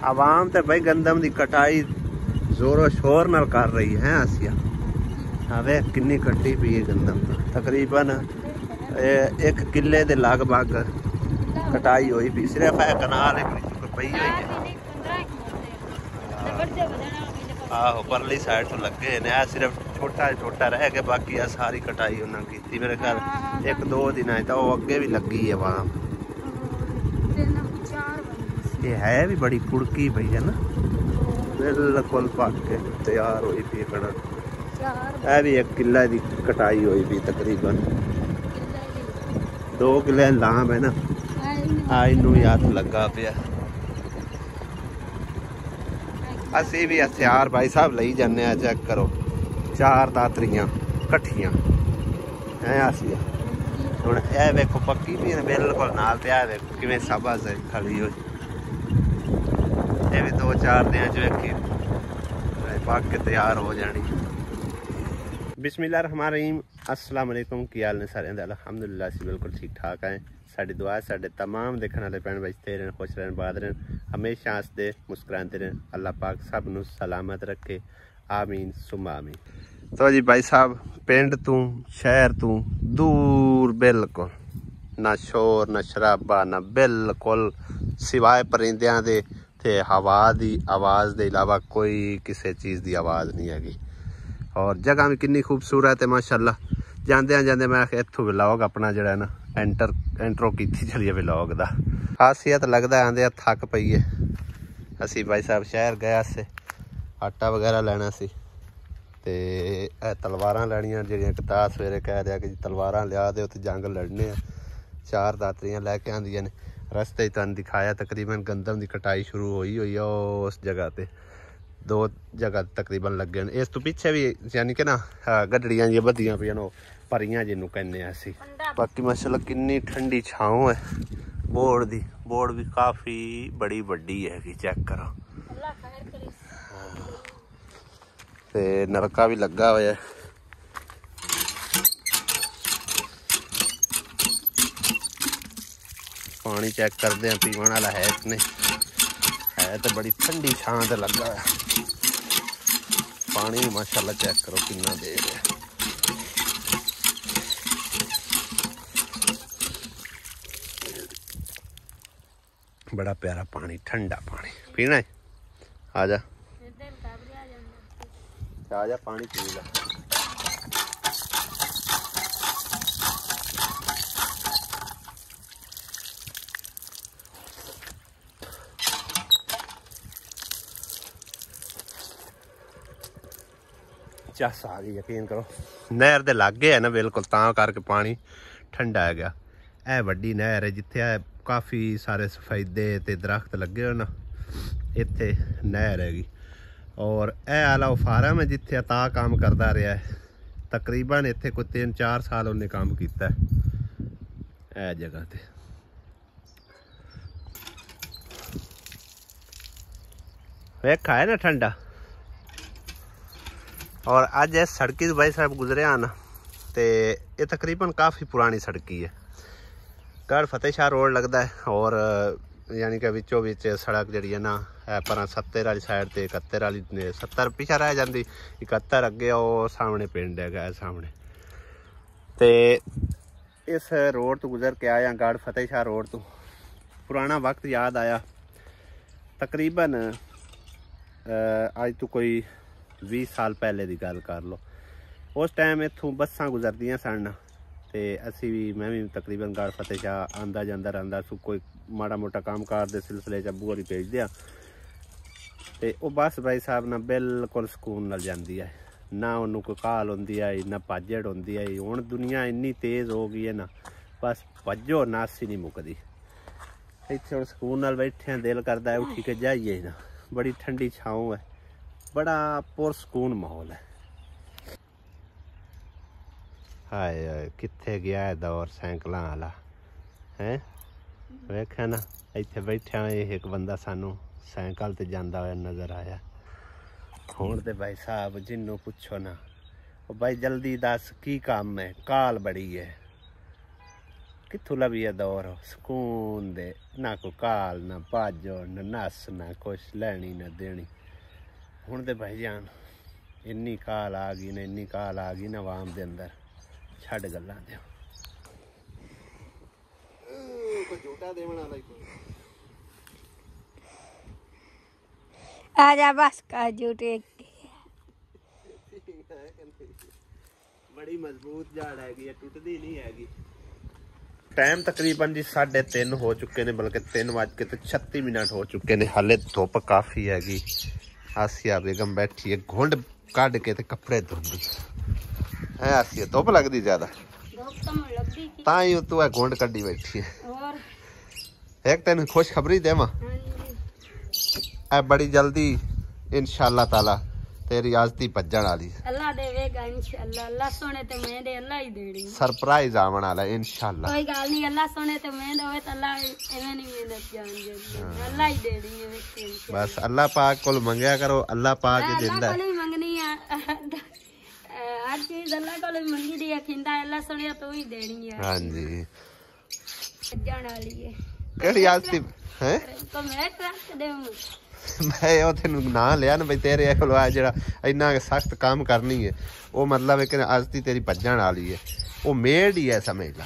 आवाम तो भाई गंदम की कटाई जोरों शोर नाल कर रही है। आसिया हवे किन्नी कट्टी पी है गंदम, तकरीबन 1 किले के लगभग कटाई हुई पी। सिर्फ है कनाल पई हुई है। आहो परली साइड तो लगे ने, सिर्फ छोटा छोटा रह गया, बाकी सारी कटाई उन्होंने की। मेरे ख्याल 1-2 दिन तो अगे भी लगी है आवाम। ये है भी बड़ी कुड़की पई है ना, बिल्कुल पक के तैयार हुई पी कणक। है भी 1 किले की कटाई हुई पी, तकरीबन 2 किले लाम है ना। इनू ही हथ लगा पिया। असी भी हथियार भाई साहब लई जाने, चेक करो 4 दातरियां कट्ठियां है। आसिया हुण ए वेखो पक्की भी बिल्कुल नाल, ते वेखो किवें सबा से खड़ी हुई। ये भी 2-4 दिन च वेखी पक के तैयार हो जानी। बिस्मिल्लाहिर्रहमानिर्रहीम, अस्सलाम वालेकुम। की हाल ने सारे? अल्हम्दुलिल्लाह असीं बिल्कुल ठीक ठाक हैं। साडी दुआ है साडे तमाम देखने वाले भैन बचते रहन, खुश रहन, बाद रहन, हमेशा हसदे मुस्कुराते रहन। अल्लाह पाक सब नूं सलामत रखे, आमीन सुम्मा आमीन। तो जी भाई साहब, पिंड तू शहर तू दूर बिल्कुल ना शोर ना शराबा ना, बिल्कुल सिवाए परिंदियां दे ते हवा दी आवाज़ के इलावा कोई किसी चीज़ की आवाज़ नहीं हैगी। और जगह भी कितनी खूबसूरत है माशाअल्लाह। जांदे जांदे मैं इत्थों व्लॉग अपना जड़ा ना एंट्रो की चलिए व्लॉग दा। खासियत लगता आंदे थक पई है। असी भाई साहब शहर गया से आटा वगैरह लेना सी, ते तलवारां लैनियां जिहड़ियां कता सवेरे कह दिया कि तलवारां लिया दे उत्थे जंग लड़ने। 4 दातरियां लैके आंदियां ने। रस्ते तुहानूं दिखाया तकरीबन गंदम की कटाई शुरू हुई है उस जगह ते। 2 जगह तकरीबन लगे हैं। इस तो पीछे भी यानी कि ना गड्डियां जी बदियां पियां परियां जिन्हों कहने असी। बाकी माशाल्लाह कितनी ठंडी छाँव है बोर्ड की। बोर्ड भी काफ़ी बड़ी वड्डी है कि चेक करो। ते नलका भी लगा हुआ है। पानी चेक करते हैं पीवन वाला है कि नहीं है। तो बड़ी ठंडी छां ते लगा है पानी। माशाल्लाह चेक करो कितना दे रहा है। बड़ा प्यारा पानी, ठंडा पानी पीना है। आजा आजा पानी पीगा। चस आ गई, यकीन करो नहर दे लागे है ना बिल्कुल, तां करके पानी ठंडा है गया। ए वड्डी नहर है जिथे काफ़ी सारे सफेदे ते दरख्त लगे हो ना, इत्थे नहर हैगी। और ए आला फार्म है जिथे अता काम करता रहा है। तकरीबन इत्थे कोई 3-4 साल उन्हें काम किया है जगह ते। वेखा है ना ठंडा। और अज इस सड़की भाई साहब गुजरे ना, तो ये तकरीबन काफ़ी पुरानी सड़की है। गढ़ फतेह शाह रोड लगता है। और यानी कि विचों विच सड़क जी है ना है पर 70 वाली साइड ते 71 वाली 70 पिछा रह जाती, 71 अगे वो सामने पिंड है सामने। तो इस रोड तो गुजर के आया गढ़ फतेह शाह रोड तो पुराना वक्त याद आया। तकरीबन अज तो कोई 20 साल पहले की गल कर लो। उस टाइम इत्थों बसां गुजरदियां सन, तो असी भी मैं भी तकरीबन गढ़ फतेह शाह आंदा जांदा रहिंदा सू। कोई माड़ा मोटा काम कार के सिलसिले च अबू होरी भेज दिया, तो वह बस भाई साहब ना बिल्कुल सुकून नाल जांदी है। ना उन्होंने कोई घाल होंदी आई ना भज्जड़ होंदी आई। हुण दुनिया इन्नी तेज़ हो गई है ना, बस भज्जो नस ही नहीं मुकदी। इत्थे हुण सुकून नाल बैठे दिल करता है उठी के जाइए ना। बड़ी ठंडी छाँव है, बड़ा पुरसकून माहौल है। हाय हाय कित्थे गया है दौर सैकलों वाला है। वेखा ना इत्थे बैठा एक बंदा सानू सैकल ते जांदा होया नज़र आया। हुण ते भाई साहब जिन्नों पुछो ना, ओ भाई जल्दी दस की काम है, काल बड़ी है। कित्थों लभी दौर सुकून दे, ना कोई काल ना भाजो ना नस ना कुछ लैनी ना देनी। हुण ते भाईजान इन्नी काल आ गई ना, इन्नी काल आ गई ना आवाम दे अंदर, छड्ड गल्लां दे। कोई झूठा देवण वाला आजा बस का झूठे बड़ी मजबूत झाड़ हैगी, टुटदी नहीं हैगी। टाइम तकरीबन जी 3:30 हो चुके ने, बल्कि 3:36 हो चुके ने। हाले धुप काफी हैगी। आसिया बेगम बैठी है घुंड कढ़ के ते कपड़े धोंदी है। आसिया धुप लगदी ज्यादा, ताई तू है घुंड कड्डी बैठी है। एक तेन खुशखबरी देवां, ए बड़ी जल्दी इंशाअल्लाह ताला तेरी आजती भज्जण वाली अल्लाह देवेगा इंशाअल्लाह। अल्लाह सोने ते मैं दे अल्लाह ही देनी सरप्राइज आवन वाला इंशाअल्लाह। कोई गल नहीं, अल्लाह सोने ते मैं होवे त अल्लाह एवें नहीं मेहनत जान दे, अल्लाह ही देनी है। बस अल्लाह पाक कोल मंगया करो, अल्लाह पाक ही दिंदा है। अल्लाह कोल मंगनी है हर चीज, अल्लाह कोल मंगी दी खिंदा, अल्लाह सोने तो ही देनी है। हां जी भज्जण वाली है। केड़ी आजती है तो मैं ट्रक देऊं, मैं ਉਹ ਤੈਨੂੰ ਨਾਂ ਲਿਆ ਨਾ ਬਈ ਤੇਰੇ ਕੋਲ ਆ ਜਿਹੜਾ ਇੰਨਾ ਸਖਤ ਕੰਮ ਕਰਨੀ ਹੈ, ਉਹ ਮਤਲਬ ਹੈ ਕਿ ਅੱਜ ਦੀ ਤੇਰੀ ਭੱਜਣ ਵਾਲੀ ਹੈ, ਉਹ ਮੇਡ ਹੀ ਹੈ ਸਮਝ ਲਾ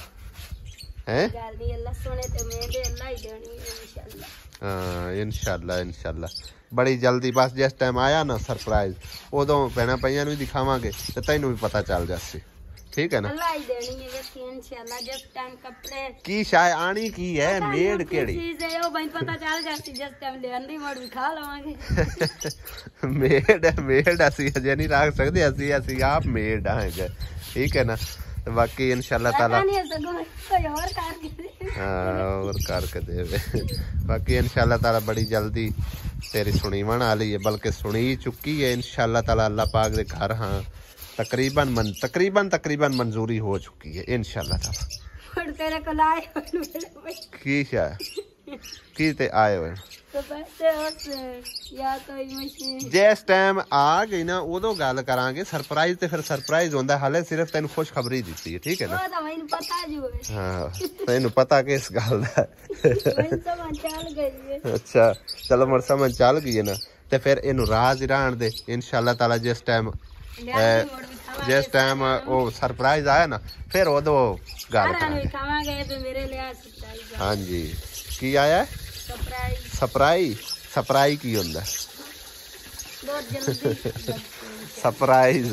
ਹੈ। ਜਲਦੀ ਅੱਲਾ ਸੋਨੇ ਤੇ ਮੇਡ ਅੱਲਾ ਹੀ ਦੇਣੀ इंशाअल्लाह। ਹਾਂ इंशाअल्लाह इंशाअल्लाह बड़ी जल्दी। बस जिस टाइम आया ना सरप्राइज, उदों भैणा भाइयां नूं भी दिखावांगे ते तैनूं भी पता चल जासी, ठीक है ना। अल्लाह ही देनी है वैसे इंशाअल्लाह। जिस टाइम कपड़े की शाय आनी की है मेड केड़ी चीज है, ओ भाई पता चल जाती जिस टाइम लेंदी मोड़ भी खा लवांगे। मेड असी अजे नहीं रख सकते, असी आप मेड हां, ठीक है ना। तो बाकी इंशाअल्लाह ताला और करके देवे। बाकी इंशाअल्लाह ताला बड़ी जल्दी तेरी सुनीवन वाली है, बल्कि सुनी चुकी है इंशाअल्लाह ताला। अल्लाह पाक दे घर हाँ तकरीबन मंजूरी हो चुकी है इंशाअल्लाह ताला। तेरे को लाए की शाय की ते आए हुए तो पैसे या कोई मशीन जिस टाइम आ गई ना उदों गल करांगे। सरप्राइज ते फिर सरप्राइज होंदा, हाले सिर्फ तैनूं खुशखबरी दित्ती है, ठीक है ना। तो मैनूं पता जो है। हां तैनूं पता किस गल दा मैनूं समझ चल गई है। अच्छा चलो मर समझ चल गई है ना, ते फिर इनू राज रहन दे इंशाअल्लाह ताला। जिस टाइम वो सरप्राइज आया ना, फिर उदों गल करांगे। हां जी की आया सरप्राइज की होंदा सरप्राइज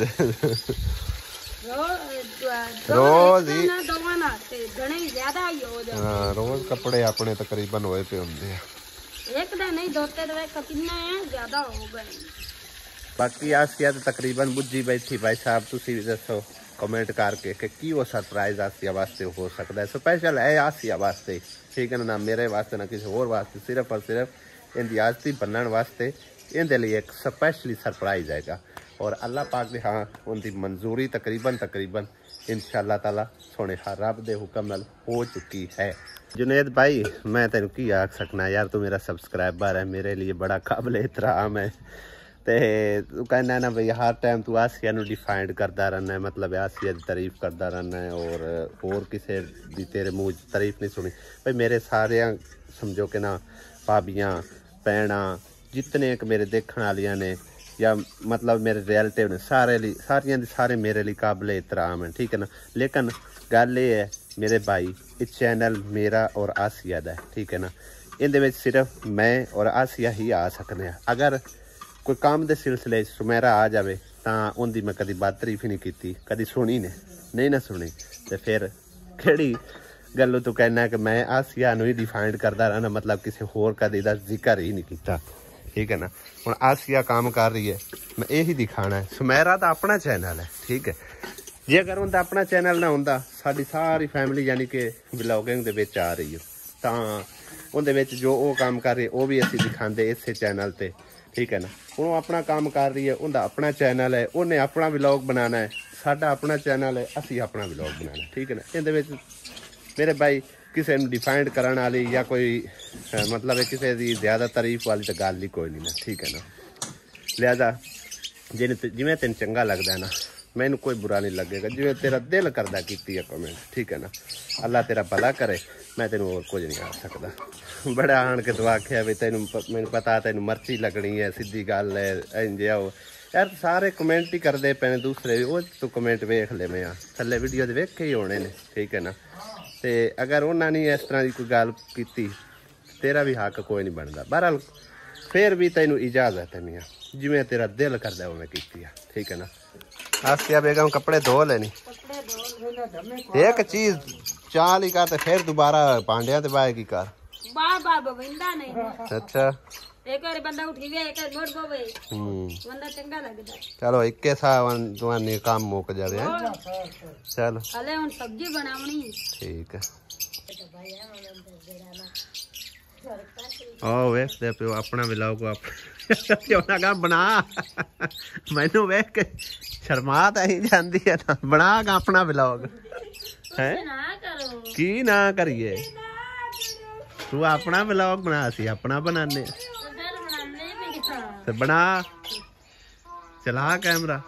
रोज ही रोज कपड़े अपने तकरीबन होए पे होंदे आ, एक दिन नहीं धोते तो कितने ज्यादा हो गए। बाकी आसिया तो तकरीबन बुझी बैठी। भाई साहब तुसी भी दसो कमेंट करके कि की वो सरप्राइज आसिया वास्ते हो सकता है। स्पेशल है आसिया वास्ते, ठीक है ना, मेरे वास्ते ना किसी और वास्ते, सिर्फ और सिर्फ इनकी आजती बनने वास्ते इनके लिए एक स्पेशली सरप्राइज आएगा। और अल्लाह पाक ने हाँ उनकी मंजूरी तकरीबन इंशाअल्लाह ताला सोने रब दे हुक्म नाल हो चुकी है। जुनेद भाई मैं तेन की आख सकना यार, तू मेरा सब्सक्राइबर है, मेरे लिए बड़ा काबिल एहतराम है। ते तू कहना ना भाई हर टाइम तू आसिया नूं डिफाइंड करता रहना है, मतलब आसिया की तारीफ करता रहना है और किसी की तेरे मुँह तारीफ नहीं सुनी। भाई मेरे सारे समझो कि ना भाबियाँ भैणा जितने एक मेरे देखने वालियाँ ने या मतलब मेरे रिलेटिव ने सारे मेरे लिए काबिल एहतराम है, ठीक है ना। लेकिन गल ये है मेरे भाई इस चैनल मेरा और आसिया दा है, ठीक है ना। इहदे सिर्फ मैं और आसिया ही आ सकते हैं। अगर कोई काम के सिलसिले सुमेरा आ जाए तो उनकी मैं कभी बात तारीफ ही नहीं की, कभी सुनी ने नहीं ना सुनी, तो फिर केड़ी गल तू कहना कि मैं आसिया ही डिफाइंड करता रहना, मतलब किसी होर कदी दा जिक्र ही नहीं किया, ठीक है ना। हुण आसिया काम कर रही है, मैं यही दिखाना है। सुमेरा तो अपना चैनल है, ठीक है। जे अगर उनका अपना चैनल ना होंदा, साडी सारी फैमिली यानी कि ब्लॉगिंग दे विच आ रही है, तो उनदे विच जो वो काम कर रही है वो भी असीं दिखांदे इस चैनल ते, ठीक है ना। हुण अपना काम कर रही है, उनका अपना चैनल है, उन्हें अपना व्लॉग बनाना है, साडा अपना चैनल है, असीं अपना व्लॉग बनाना है, ठीक है ना। इहदे विच मेरे भाई किसी ने डिफाइंड करने वाली या कोई मतलब किसी की ज़्यादा तारीफ वाली तो गल ही कोई नहीं ना, ठीक है ना। लिहाजा जिमें तेन चंगा लगता है ना, मैनू कोई बुरा नहीं लगेगा, जिवें तेरा दिल करदा कीती है कमेंट, ठीक है ना। अल्लाह तेरा भला करे, मैं तेनू होर कुछ नहीं आ सकदा। बड़ा आन के दुआ आख्या भी तेनू मैनू पता तेनू मर्ची लगनी है, सीधी गल है, इंज आओ यार सारे कमेंट ही करते पे दूसरे भी, वो तू कमेंट वेख ले मैं थल्ले वीडियो दे वेखे ही होने ने, ठीक है ना। ते अगर उन्होंने नहीं इस तरह की कोई गल की तेरा भी हक कोई नहीं बनता। बहरहाल फिर भी तेनू इजाजत है मियाँ, जिवें तेरा दिल करदा उवें कीती है, ठीक है ना। आसिया बेगम कपड़े धो लेनी, एक चीज चाल ही कर फिर दोबारा पांडिया ते बाय की कर। अच्छा एक बार बंदा उठी गया, एक बार मोड़ पवे, बंदा चंगा लगदा। चलो इक्के सावन तुहानी काम मुक जावे हैं। चलो हले हुन सब्जी बनावनी, ठीक है। ओ वेखदे पियो अपना व्लॉग अपना का बना, मैनू वेख के शर्मा तो ही जाती है ना, बना का अपना व्लॉग है की ना करिए, तू अपना व्लॉग बना, सी अपना बनाने तो बना, चला कैमरा।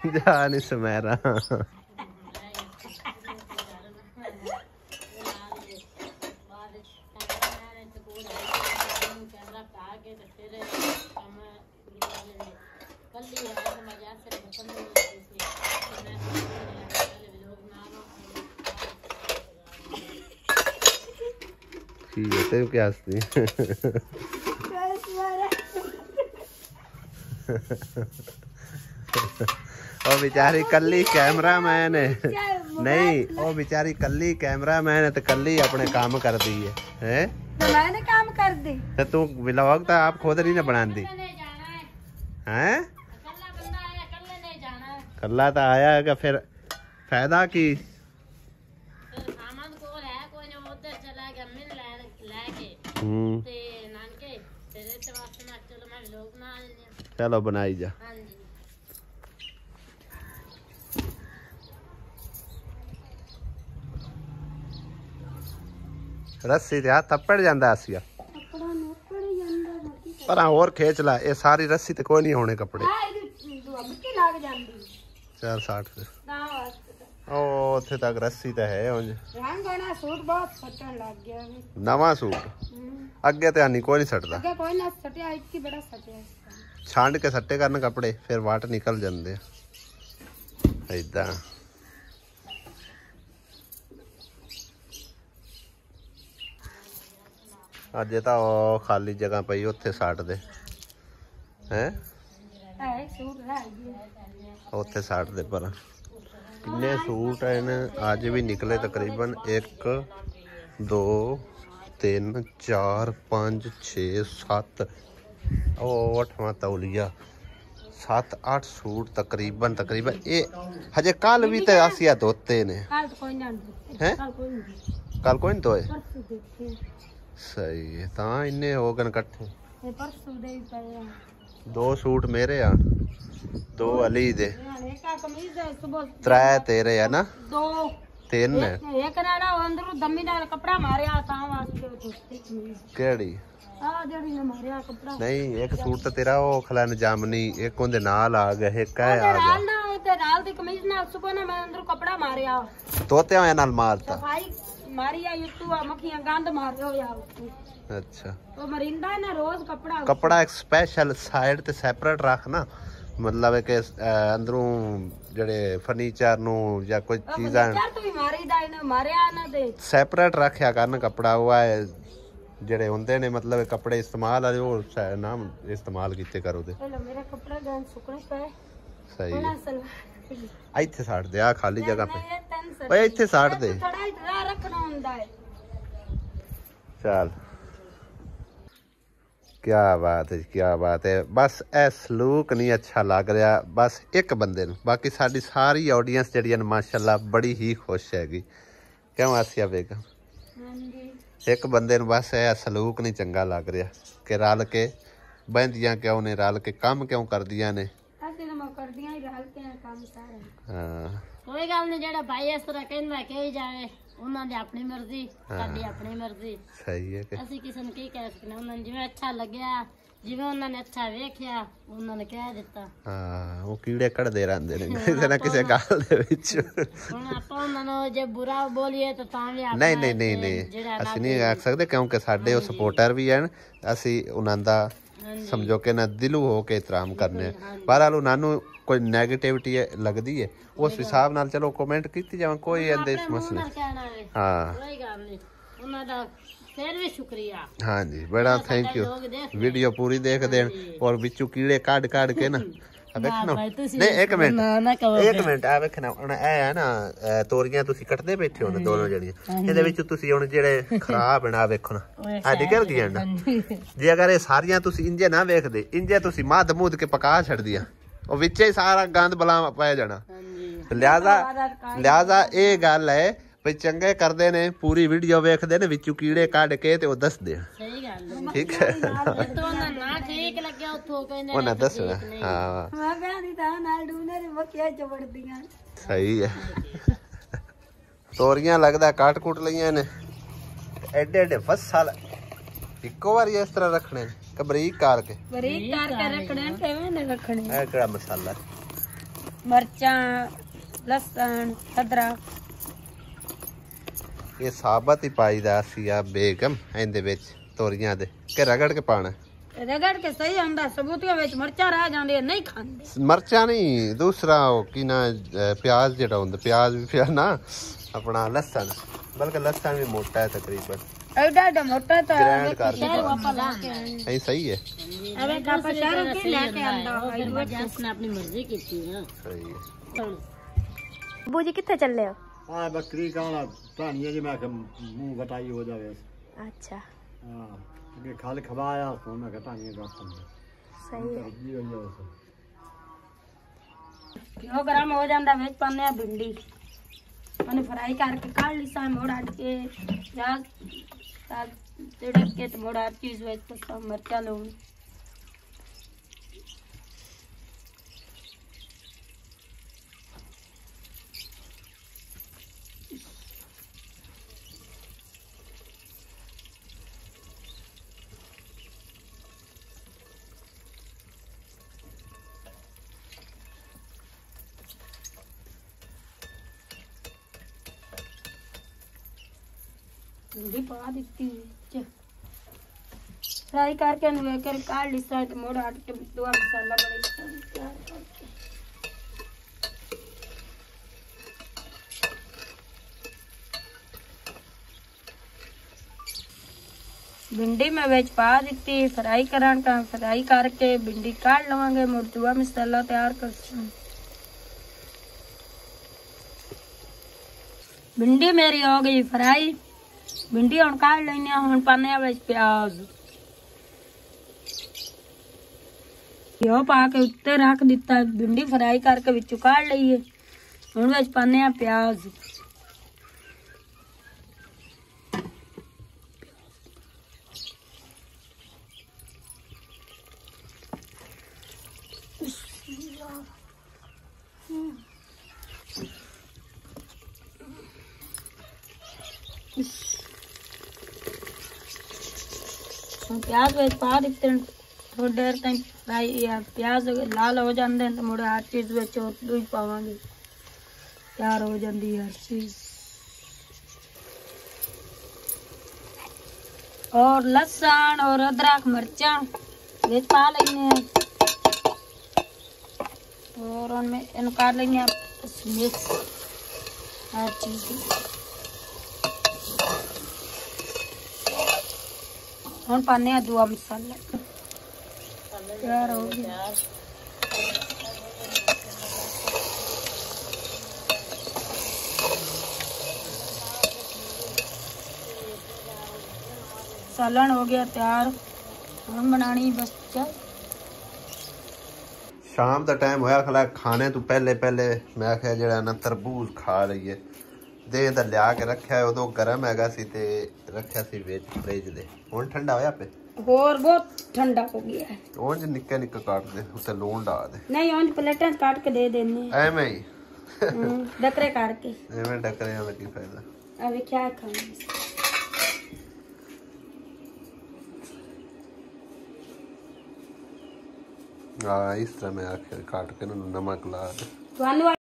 जा नहीं सुमेरा ठीक है, तेरे क्या हंसती ओ बेचारी कल्ली कैमरा मैन है, नहीं ओ बेचारी कल्ली कैमरा मैन है तो कल्ली अपने काम कर दी है तो मैंने काम कर दी, तो तू व्लॉग तो आप खुद नहीं ना बना दी हैं। कल्ला तो आया है, फिर फायदा की चलो बनाई जा। रस्सी ते थप्पड़ जांदा आसिया पर और खींच ला, ये सारी रस्सी ते कोई नहीं होने कपड़े। चल 60 ओ उत्थे तक रस्सी तो है उंज। सूट बहुत फटन लग गया, नवा सूट अगे तो नहीं कोई नहीं सटदा, कोई ना सटिया, इतनी बड़ा सटिया छांड के सट्टे करन कपड़े, फिर वाट निकल जाते इदा। अज तो खाली जगह पई उत्थे सट दे हैं, उत्थे सट दे। पर किन्ने सूट हैं अज भी निकले तकरीबन 1 2 3 4 5 6 7 ओ 8वां तौलिया 7 8 सूट तकरीबन ये हजे कल भी तो आसिया धोते ने हैं, कल कोई नहीं धोए। सही है, ता इन्ने हो गए कट्ठे। 2 सूट मेरे आ, 2 अली दे, 3 तेरे है ना, 3 है। केड़ी नहीं, एक सूट तो तेरा वो खलन जामनी, एक उनदे नाल आ गया, एक है आ गया नाल दी कमीज नाल सुबह ना मैं अंदर कपड़ा मारया, तोते होया नाल मारता मारिया युतु मक्खियां गंद मार हो यार। अच्छा तो मरिंदा ना रोज कपड़ा एक स्पेशल साइड ते सेपरेट रख ना, मतलब है कि अंदरों जड़े फर्नीचर नु या कोई चीज़ां सेपरेट रखया करन कपड़ा। हुआ है जड़े होंदे ने मतलब कपड़े इस्तेमाल वाले वो नाम इस्तेमाल कीते करो दे। मेरा कपड़ा गन सुकने पे सही है, इत्थे साड़ दे, आ खाली जगह पे ओए इत्थे साड़ दे, रखना हुंदा है। चल क्या बात है, क्या बात है। बस ए सलूक नहीं अच्छा लग रहा बस एक बंदे नूं, बाकी साडी सारी ऑडियंस जड़ी माशाल्लाह बड़ी ही खुश हैगी। क्यों आसिया बेगम? एक बंदे नूं बस ए सलूक नहीं चंगा लग रहा कि रल के बहंदियां क्यों ने, रल के काम क्यों करदियां ने। कोई गल नहीं, जेड़ा भाई इस तरह कहंदा कही जावे, ਉਹਨਾਂ ਦੀ ਆਪਣੀ ਮਰਜ਼ੀ, ਸਾਡੀ ਆਪਣੀ ਮਰਜ਼ੀ। ਸਹੀ ਹੈ ਕਿ ਅਸੀਂ ਕਿਸੇ ਨੂੰ ਕੀ ਕਹਿ ਸਕਦੇ, ਉਹਨਾਂ ਨੂੰ ਜਿਵੇਂ ਅੱਛਾ ਲੱਗਿਆ, ਜਿਵੇਂ ਉਹਨਾਂ ਨੇ ਅੱਛਾ ਵੇਖਿਆ ਉਹਨਾਂ ਨੇ ਕਹਿ ਦਿੱਤਾ। ਹਾਂ ਉਹ ਕੀੜੇ ਕੱਢਦੇ ਰਹਿੰਦੇ ਨੇ ਕਿਸੇ ਨਾ ਕਿਸੇ ਗੱਲ ਦੇ ਵਿੱਚ। ਹੁਣ ਆਪਾਂ ਉਹਨਾਂ ਨੂੰ ਜੇ ਬੁਰਾ ਬੋਲੀਏ ਤਾਂ ਵੀ ਨਹੀਂ ਨਹੀਂ ਨਹੀਂ ਨਹੀਂ ਅਸੀਂ ਨਹੀਂ ਆਖ ਸਕਦੇ, ਕਿਉਂਕਿ ਸਾਡੇ ਉਹ ਸਪੋਰਟਰ ਵੀ ਹਨ। ਅਸੀਂ ਉਹਨਾਂ ਦਾ ਸਮਝੋ ਕਿ ਨਾ ਦਿਲੋਂ ਹੋ ਕੇ ਇਤਰਾਮ ਕਰਨੇ। ਬਹਰਾਲ ਉਹਨਾਂ ਨੂੰ ਕੋਈ ਨੈਗੇਟਿਵਿਟੀ ਲੱਗਦੀ ਹੈ ਉਸ ਹਿਸਾਬ ਨਾਲ ਚਲੋ ਕਮੈਂਟ ਕੀਤੀ ਜਾਵੇ, ਕੋਈ ਇਹਦੇ ਇਸ ਮਸਲੇ। ਹਾਂ ਕੋਈ ਗੱਲ ਨਹੀਂ, ਉਹਨਾਂ ਦਾ ਫਿਰ ਵੀ ਸ਼ੁਕਰੀਆ। हाँ जी बड़ा थैंक यू। वीडियो पूरी देख देन और बिचू कीड़े काट काट के ना देखना। नहीं एक मिनट आ वेखना ਹੁਣ ਇਹ ਹੈ ਨਾ ਤੋਰੀਆਂ ਤੁਸੀਂ ਕੱਟਦੇ ਬੈਠੇ ਹੋ ਨਾ ਦੋਨੋਂ ਜਿਹੜੀਆਂ, ਇਹਦੇ ਵਿੱਚ ਤੁਸੀਂ ਹੁਣ ਜਿਹੜੇ ਖਰਾਬ ਨਾ ਵੇਖੋ ਨਾ ਆ ਨਿਕਲ ਗਈਆਂ ਨਾ। ਜੇ ਅਗਰ ਇਹ ਸਾਰੀਆਂ ਤੁਸੀਂ ਇੰਜੇ ਨਾ ਵੇਖਦੇ, ਇੰਜੇ ਤੁਸੀਂ ਮੱਧ ਮੂਦ ਕੇ ਪਕਾ ਛੱਡਦੀਆਂ, ਉਹ ਵਿੱਚ ਹੀ ਸਾਰਾ ਗੰਦ ਬਲਾ ਪੈ ਜਾਣਾ। ਲਿਆਜ਼ਾ ਇਹ ਗੱਲ ਹੈ ਵੀ ਚੰਗੇ ਕਰਦੇ ਨੇ, ਪੂਰੀ ਵੀਡੀਓ ਵੇਖਦੇ ਨੇ, ਵਿੱਚੋਂ ਕੀੜੇ ਕੱਢ ਕੇ ਤੇ ਉਹ ਦੱਸਦੇ। ਸਹੀ ਗੱਲ ਹੈ, ਠੀਕ ਹੈ। ਨਾ ਠੀਕ ਲੱਗਿਆ ਉਥੋਂ ਕਹਿੰਦੇ ਉਹਨਾਂ ਦੱਸਣਾ। ਹਾਂ ਮੈਂ ਕਹਿੰਦੀ ਤਾਂ ਨਾਲ ਡੂਨੇ ਦੇ ਮੱਕੀਆਂ ਚਵੜਦੀਆਂ। ਸਹੀ ਹੈ। ਤੋਰੀਆਂ ਲੱਗਦਾ ਕੱਟ ਕੁੱਟ ਲਈਆਂ ਨੇ ਐਡੇ ਐਡੇ ਫਸਲ, ਇੱਕੋ ਵਾਰੀ ਇਸ ਤਰ੍ਹਾਂ ਰੱਖਣੇ ਕਿ ਬਰੀਕ ਕਰਕੇ ਰੱਖਣੇ। ਕਿਵੇਂ ਨੇ ਰੱਖਣੇ? ਇਹ ਕਿਹੜਾ ਮਸਾਲਾ? ਮਿਰਚਾਂ, ਲਸਣ, ਅਦਰਕ ਇਹ ਸਾਬਤ ਹੀ ਪਾਈਦਾ ਸੀ ਆ ਬੇਗਮ ਇਹਦੇ ਵਿੱਚ ਤੋਰੀਆਂ ਦੇ ਕਿ ਰਗੜ ਕੇ ਪਾਣਾ? ਰਗੜ ਕੇ ਸਹੀ ਹੁੰਦਾ, ਸਬੂਤੀਆਂ ਵਿੱਚ ਮਿਰਚਾਂ ਰਹਿ ਜਾਂਦੀਆਂ ਨਹੀਂ ਖਾਂਦੇ। ਮਿਰਚਾਂ ਨਹੀਂ, ਦੂਸਰਾ ਉਹ ਕੀ ਨਾ ਪਿਆਜ਼ ਜਿਹੜਾ ਹੁੰਦਾ, ਪਿਆਜ਼ ਵੀ ਪਿਆ ਨਾ ਆਪਣਾ ਲਸਣ, ਬਲਕਿ ਲਸਣ ਵੀ ਮੋਟਾ ਹੈ ਤਕਰੀਬਨ ਐਡਾ ਐਡਾ ਮੋਟਾ ਤਾਂ ਸ਼ਹਿਰ ਵਾਪਸ ਲਾ ਕੇ ਆਏ। ਸਹੀ ਹੈ। ਅਰੇ ਕਾਪਾ ਸ਼ਹਿਰ ਕੀ ਲੈ ਕੇ ਆਂਦਾ ਹੈ, ਜਸ ਨੇ ਆਪਣੀ ਮਰਜ਼ੀ ਕੀਤੀ ਹੈ। ਸਹੀ ਹੈ। ਅੱਬੂ ਜੀ ਕਿੱਥੇ ਚੱਲੇ ਹੋ? ਆ ਬੱਕਰੀ ਕਾਣਾ ਧਾਨੀਆਂ ਜੀ, ਮੈਂ ਕਿ ਮੂੰਹ ਘਟਾਈ ਹੋ ਜਾਵੇ। ਅੱਛਾ ਹਾਂ ਅੱਗੇ ਖਲ ਖਵਾਇਆ ਸੋ ਮੈਂ ਘਟਾਈਆਂ ਦਾ ਸਹੀ ਹੈ। ਕਿਉਂ ਗਰਮ ਹੋ ਜਾਂਦਾ, ਵਿੱਚ ਪਾਉਂਦੇ ਆ ਭਿੰਡੀ, ਉਹਨੇ ਫਰਾਈ ਕਰਕੇ ਕੱਢ ਲਿਆ, ਮੋੜ ਹਟ ਕੇ ਪਿਆਜ਼ ਤਿੜਕ ਕੇ ਤੇ ਮੋੜ ਹਟ ਕੇ ਇਸ ਵਿੱਚ ਪਸਾ ਮਿਰਚਾਂ ਲੂਣ भिंडी पका दी, फ्राई करके लेकर काट लिया तो मोड़ हट के दुआ मसाला बड़े भिंडी में वेच पा दी, फ्राई फ्राई करके भिंडी काट लवांगे, मोड़ दुआ मसाला तैयार कर। भिंडी मेरी हो गई फ्राई, भिंडी हम काट लेने, हम पाने प्याज यो पा के उत्ते रख दिता, भिंडी फ्राई करके विचू काट लीए, हम विच पाने प्याज। प्याज ਵਿੱਚ ਪਾ ਦਿੱਤੇ, ਥੋੜੀ ਦੇਰ ਤੱਕ ਫਰਾਈ या प्याज लाल हो जाते हैं तो मुड़े हर चीज ਵਿੱਚ दूध पावांगे, तैयार हो जाती है हर चीज। और लहसुन और अदरक मिर्चा ਵਿੱਚ पा लेंगे और उनमें इन काट लेंगे मिक्स हर चीज। हम पाने दुआ मसाला तैयार हो गया। सालन हो गया तैयार, हम बनानी बस चाय। शाम का टाइम होया, खला खाने तो पहले पहले मैं आख्या जरा ना तरबूज खा लीए, दे इधर लिया के रखा है, उदो गर्म हैगा सी ते रखा सी विच फ्रिज दे, हुण ठंडा होया पे और बहुत ठंडा हो गया है। ओंज निक्के निक्के काट दे, उसे लून डाल दे। नहीं ओंज प्लेटां काट के दे देने एवें ही डकरे करके, एवें डकरे में की फायदा। अभी क्या खाना इस तरह मैं आखिर काट के ना नमक ला तो